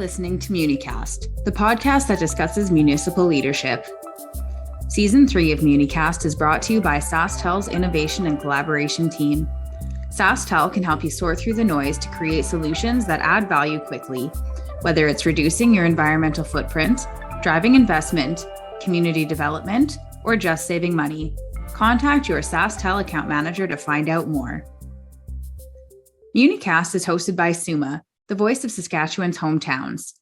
listening to MuniCast, the podcast that discusses municipal leadership. Season 3 of MuniCast is brought to you by SaskTel's Innovation and Collaboration team. SaskTel can help you sort through the noise to create solutions that add value quickly, whether it's reducing your environmental footprint, driving investment, community development, or just saving money. Contact your SaskTel account manager to find out more. MuniCast is hosted by Suma, the voice of Saskatchewan's hometowns.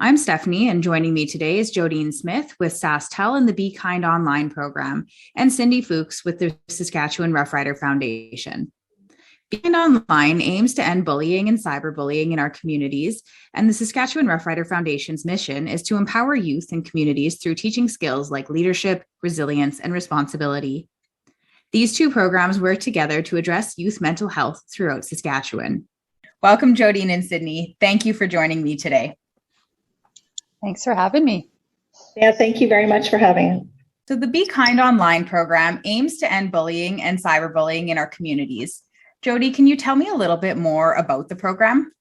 I'm Stephanie, and joining me today is Jodine Smith with SaskTel and the Be Kind online program, and Cindy Fuchs with the Saskatchewan Roughrider Foundation. Be Kind Online aims to end bullying and cyberbullying in our communities, and the Saskatchewan Roughrider Foundation's mission is to empower youth and communities through teaching skills like leadership, resilience, and responsibility. These two programs work together to address youth mental health throughout Saskatchewan. Welcome, Jodine and Sydney. Thank you for joining me today. Thanks for having me. Yeah, thank you very much for having us. So the Be Kind Online program aims to end bullying and cyberbullying in our communities. Jody, can you tell me a little bit more about the program?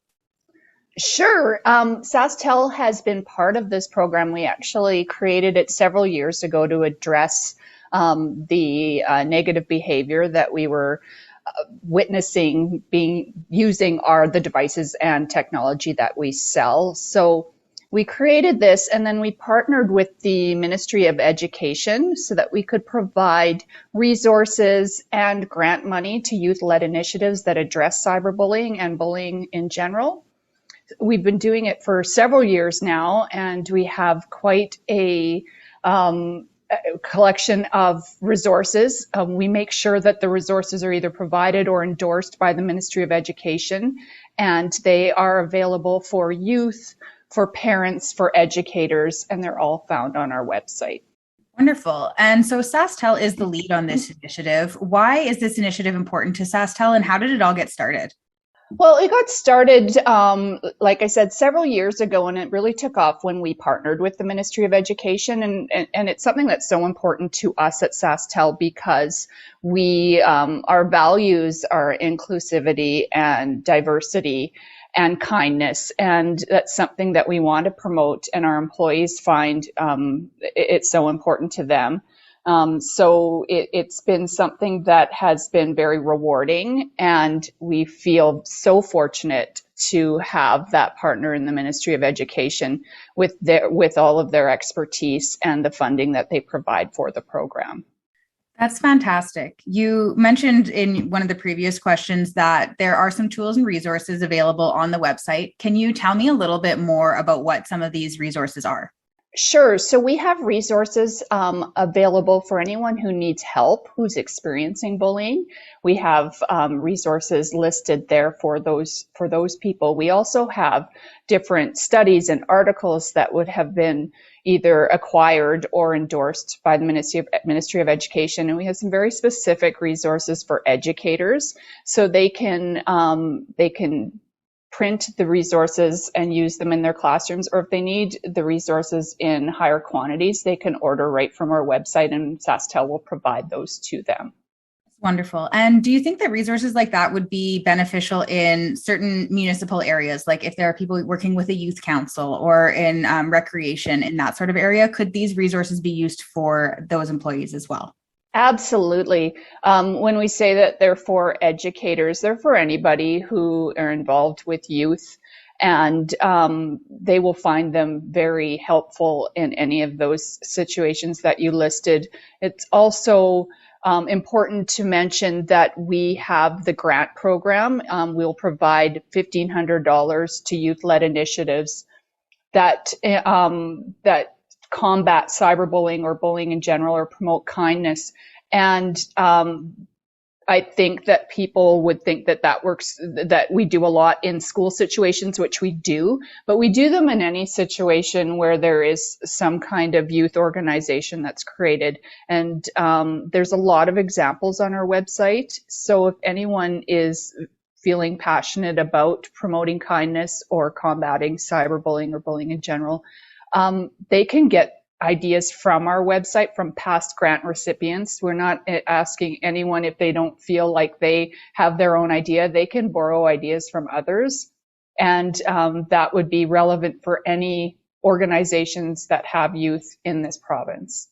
Sure. SaskTel has been part of this program. We actually created it several years ago to address the negative behavior that we were witnessing using the devices and technology that we sell. So we created this, and then we partnered with the Ministry of Education so that we could provide resources and grant money to youth-led initiatives that address cyberbullying and bullying in general. We've been doing it for several years now, and we have quite a collection of resources. We make sure that the resources are either provided or endorsed by the Ministry of Education, and they are available for youth, for parents, for educators, and they're all found on our website. Wonderful. And so SaskTel is the lead on this initiative. Why is this initiative important to SaskTel, and how did it all get started? Well, it got started, like I said, several years ago, and it really took off when we partnered with the Ministry of Education. And it's something that's so important to us at SaskTel because our values are inclusivity and diversity and kindness. And that's something that we want to promote, and our employees find it's so important to them. So it's been something that has been very rewarding, and we feel so fortunate to have that partner in the Ministry of Education with all of their expertise and the funding that they provide for the program. That's fantastic. You mentioned in one of the previous questions that there are some tools and resources available on the website. Can you tell me a little bit more about what some of these resources are? Sure. So we have resources available for anyone who needs help, who's experiencing bullying. We have resources listed there for those people. We also have different studies and articles that would have been either acquired or endorsed by the Ministry of Education. And we have some very specific resources for educators, so they can print the resources and use them in their classrooms, or if they need the resources in higher quantities, they can order right from our website, and SaskTel will provide those to them. Wonderful. And do you think that resources like that would be beneficial in certain municipal areas? Like if there are people working with a youth council or in recreation, in that sort of area, could these resources be used for those employees as well? Absolutely. When we say that they're for educators, they're for anybody who are involved with youth, and they will find them very helpful in any of those situations that you listed. It's also important to mention that we have the grant program. We'll provide $1,500 to youth-led initiatives that combat cyberbullying or bullying in general, or promote kindness. And I think that people would think that works, that we do a lot in school situations, which we do, but we do them in any situation where there is some kind of youth organization that's created. And there's a lot of examples on our website. So if anyone is feeling passionate about promoting kindness or combating cyberbullying or bullying in general, they can get ideas from our website from past grant recipients. We're not asking anyone if they don't feel like they have their own idea. They can borrow ideas from others. And that would be relevant for any organizations that have youth in this province.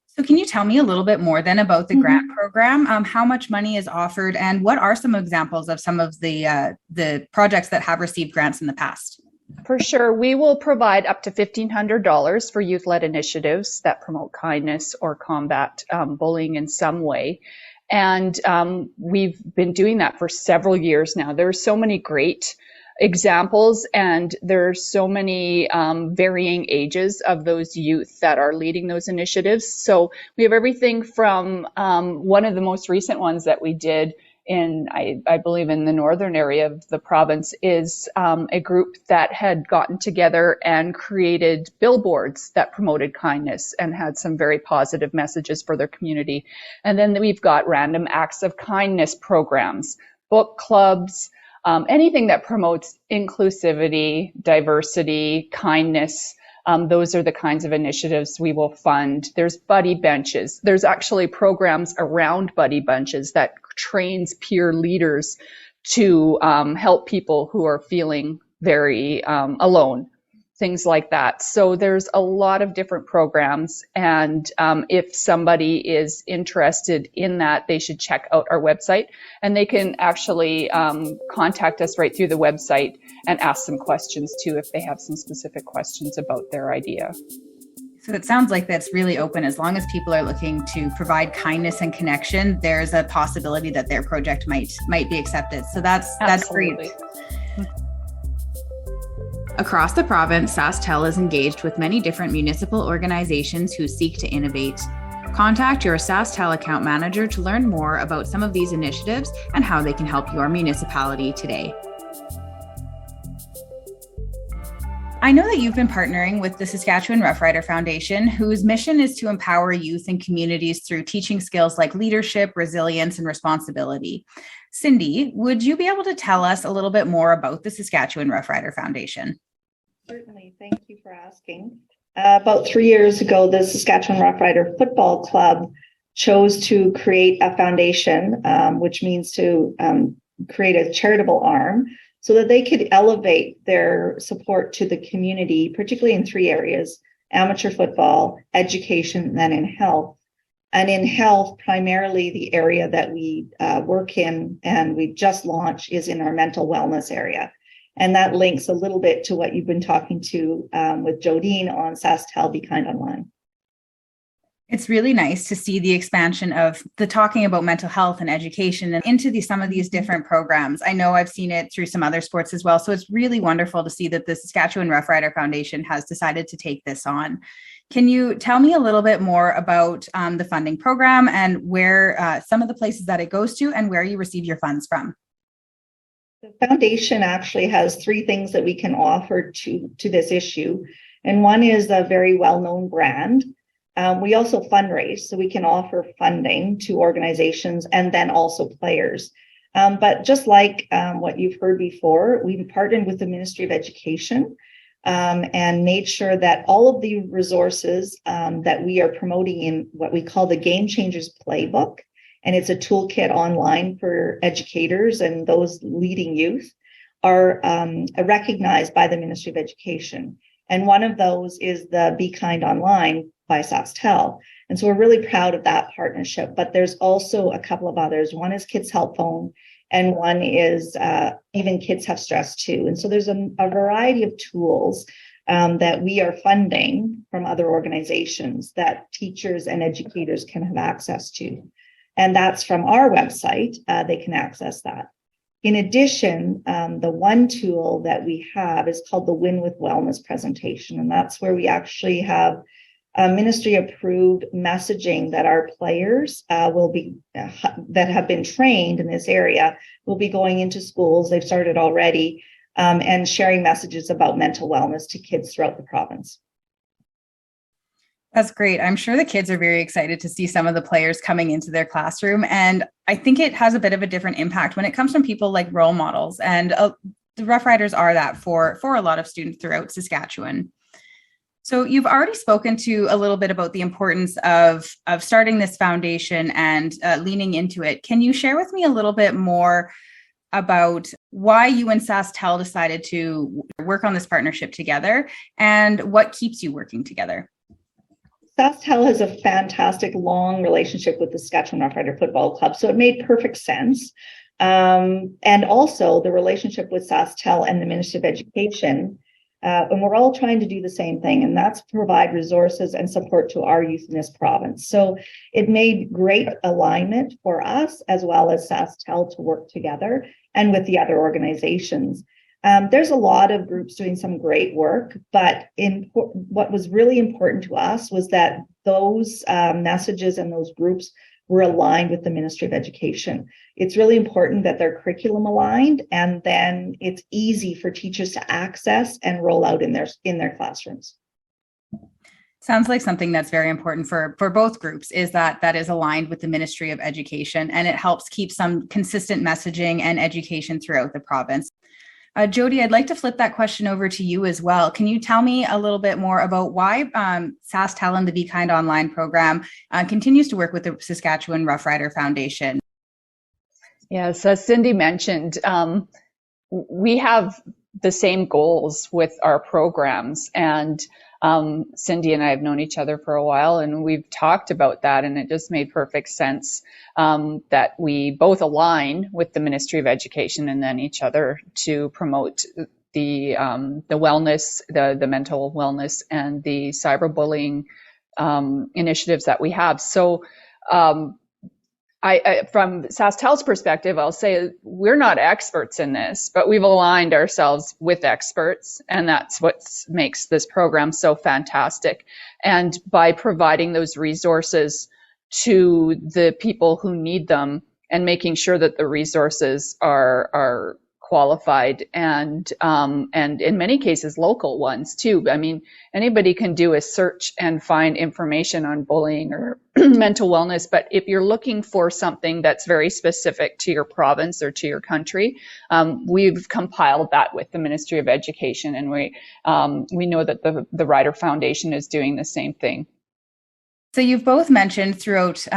So can you tell me a little bit more then about the grant program? How much money is offered, and what are some examples of some of the projects that have received grants in the past? For sure. We will provide up to $1,500 for youth-led initiatives that promote kindness or combat bullying in some way. And we've been doing that for several years now. There are so many great examples, and there's so many varying ages of those youth that are leading those initiatives. So we have everything from one of the most recent ones that we did in, I believe, in the northern area of the province is a group that had gotten together and created billboards that promoted kindness and had some very positive messages for their community. And then we've got random acts of kindness programs, book clubs, anything that promotes inclusivity, diversity, kindness. Those are the kinds of initiatives we will fund. There's buddy benches. There's actually programs around buddy benches that trains peer leaders to help people who are feeling very alone, things like that. So there's a lot of different programs, and if somebody is interested in that, they should check out our website, and they can actually contact us right through the website and ask some questions too if they have some specific questions about their idea. So it sounds like that's really open. As long as people are looking to provide kindness and connection, there's a possibility that their project might be accepted. So that's great. Across the province, SaskTel is engaged with many different municipal organizations who seek to innovate. Contact your SaskTel account manager to learn more about some of these initiatives and how they can help your municipality today. I know that you've been partnering with the Saskatchewan Roughrider Foundation, whose mission is to empower youth and communities through teaching skills like leadership, resilience, and responsibility. Cindy, would you be able to tell us a little bit more about the Saskatchewan Roughrider Foundation? Certainly. Thank you for asking. About 3 years ago, the Saskatchewan Roughrider Football Club chose to create a foundation, which means to create a charitable arm, so that they could elevate their support to the community, particularly in 3 areas: amateur football, education, and then in health. And in health, primarily the area that we work in and we've just launched is in our mental wellness area. And that links a little bit to what you've been talking to with Jodine on SaskTel Be Kind Online. It's really nice to see the expansion of the talking about mental health and education and into some of these different programs. I know I've seen it through some other sports as well. So it's really wonderful to see that the Saskatchewan Roughrider Foundation has decided to take this on. Can you tell me a little bit more about the funding program and where some of the places that it goes to and where you receive your funds from? The foundation actually has 3 things that we can offer to this issue. And one is a very well-known brand. We also fundraise, so we can offer funding to organizations and then also players. But just like what you've heard before, we've partnered with the Ministry of Education and made sure that all of the resources that we are promoting in what we call the Game Changers Playbook, and it's a toolkit online for educators and those leading youth, are recognized by the Ministry of Education. And one of those is the Be Kind Online by SaskTel. And so we're really proud of that partnership. But there's also a couple of others. One is Kids Help Phone, and one is Even Kids Have Stress Too. And so there's a variety of tools that we are funding from other organizations that teachers and educators can have access to. And that's from our website. They can access that. In addition, the one tool that we have is called the Win with Wellness presentation. And that's where we actually have ministry approved messaging that our players will be that have been trained in this area will be going into schools. They've started already and sharing messages about mental wellness to kids throughout the province. That's great. I'm sure the kids are very excited to see some of the players coming into their classroom. And I think it has a bit of a different impact when it comes from people like role models. And the Roughriders are that for a lot of students throughout Saskatchewan. So you've already spoken to a little bit about the importance of starting this foundation and leaning into it. Can you share with me a little bit more about why you and SaskTel decided to work on this partnership together, and what keeps you working together. SaskTel has a fantastic long relationship with the Saskatchewan Roughrider Football Club, so it made perfect sense. And also the relationship with SaskTel and the Ministry of Education, and we're all trying to do the same thing, and that's provide resources and support to our youth in this province. So it made great alignment for us as well as SaskTel to work together and with the other organizations. There's a lot of groups doing some great work, but what was really important to us was that those messages and those groups were aligned with the Ministry of Education. It's really important that they're curriculum aligned, and then it's easy for teachers to access and roll out in their classrooms. Sounds like something that's very important for both groups is that is aligned with the Ministry of Education, and it helps keep some consistent messaging and education throughout the province. Jody, I'd like to flip that question over to you as well. Can you tell me a little bit more about why SaskTel and the Be Kind Online program continues to work with the Saskatchewan Roughrider Foundation? Yes, as Cindy mentioned, we have the same goals with our programs, and Cindy and I have known each other for a while, and we've talked about that, and it just made perfect sense that we both align with the Ministry of Education and then each other to promote the wellness, the mental wellness, and the cyberbullying initiatives that we have. So from SaskTel's perspective, I'll say we're not experts in this, but we've aligned ourselves with experts, and that's what makes this program so fantastic. And by providing those resources to the people who need them and making sure that the resources are qualified and in many cases local ones too. I mean, anybody can do a search and find information on bullying or mental wellness, but if you're looking for something that's very specific to your province or to your country, we've compiled that with the Ministry of Education, and we know that the Rider Foundation is doing the same thing. So you've both mentioned throughout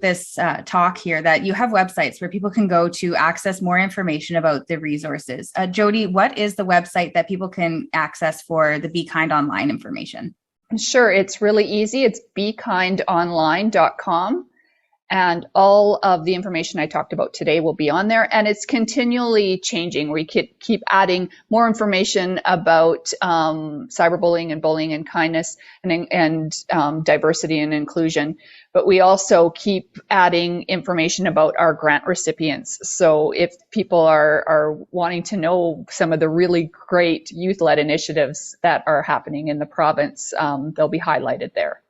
this talk here that you have websites where people can go to access more information about the resources. Jody, what is the website that people can access for the Be Kind Online information? Sure, it's really easy. It's bekindonline.com. And all of the information I talked about today will be on there, and it's continually changing. We keep adding more information about cyberbullying and bullying and kindness and diversity and inclusion. But we also keep adding information about our grant recipients. So if people are wanting to know some of the really great youth-led initiatives that are happening in the province, they'll be highlighted there.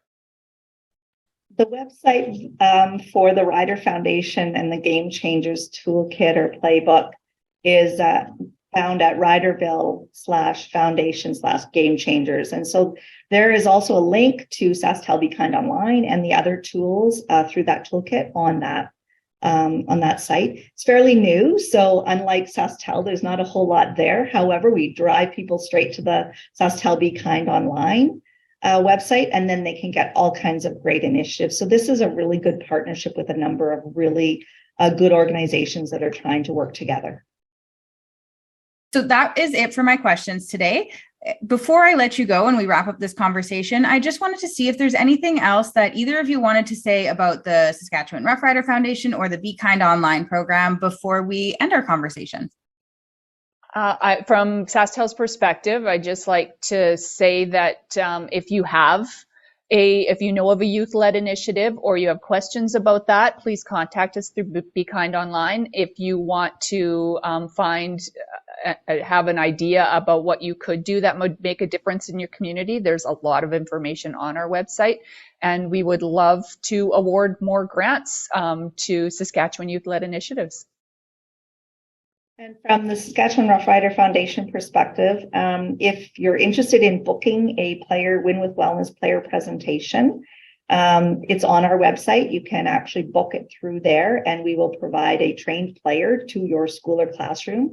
The website for the Rider Foundation and the Game Changers Toolkit or Playbook is found at riderville.com/foundation/Game Changers. And so there is also a link to SaskTel Be Kind Online and the other tools through that toolkit on that site. It's fairly new, so unlike SaskTel, there's not a whole lot there. However, we drive people straight to the SaskTel Be Kind Online website, and then they can get all kinds of great initiatives. So this is a really good partnership with a number of really good organizations that are trying to work together. So that is it for my questions today. Before I let you go and we wrap up this conversation, I just wanted to see if there's anything else that either of you wanted to say about the Saskatchewan Roughrider Foundation or the Be Kind Online program before we end our conversation. From SaskTel's perspective, I'd just like to say that if you know of a youth-led initiative or you have questions about that, please contact us through Be Kind Online. If you want to have an idea about what you could do that would make a difference in your community, there's a lot of information on our website, and we would love to award more grants to Saskatchewan youth-led initiatives. And from the Saskatchewan Roughrider Foundation perspective, if you're interested in booking a Win with Wellness player presentation, it's on our website. You can actually book it through there, and we will provide a trained player to your school or classroom.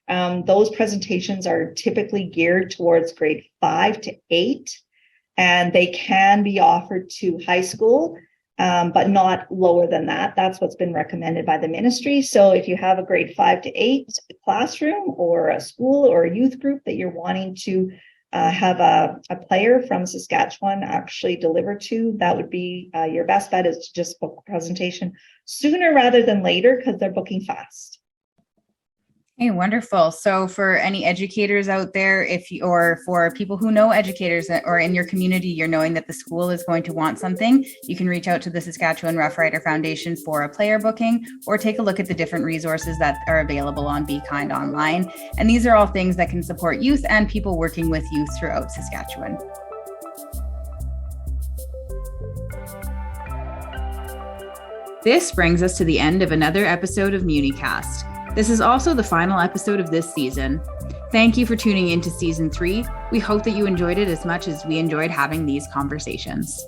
Those presentations are typically geared towards grade 5 to 8, and they can be offered to high school but not lower than that. That's what's been recommended by the ministry. So if you have a grade 5 to 8 classroom or a school or a youth group that you're wanting to have a player from Saskatchewan actually deliver to, that would be your best bet, is to just book a presentation sooner rather than later, because they're booking fast. Hey, wonderful. So for any educators out there, or for people who know educators or in your community, you're knowing that the school is going to want something, you can reach out to the Saskatchewan Roughrider Foundation for a player booking, or take a look at the different resources that are available on Be Kind Online. And these are all things that can support youth and people working with youth throughout Saskatchewan. This brings us to the end of another episode of MuniCast. This is also the final episode of this season. Thank you for tuning in to season 3. We hope that you enjoyed it as much as we enjoyed having these conversations.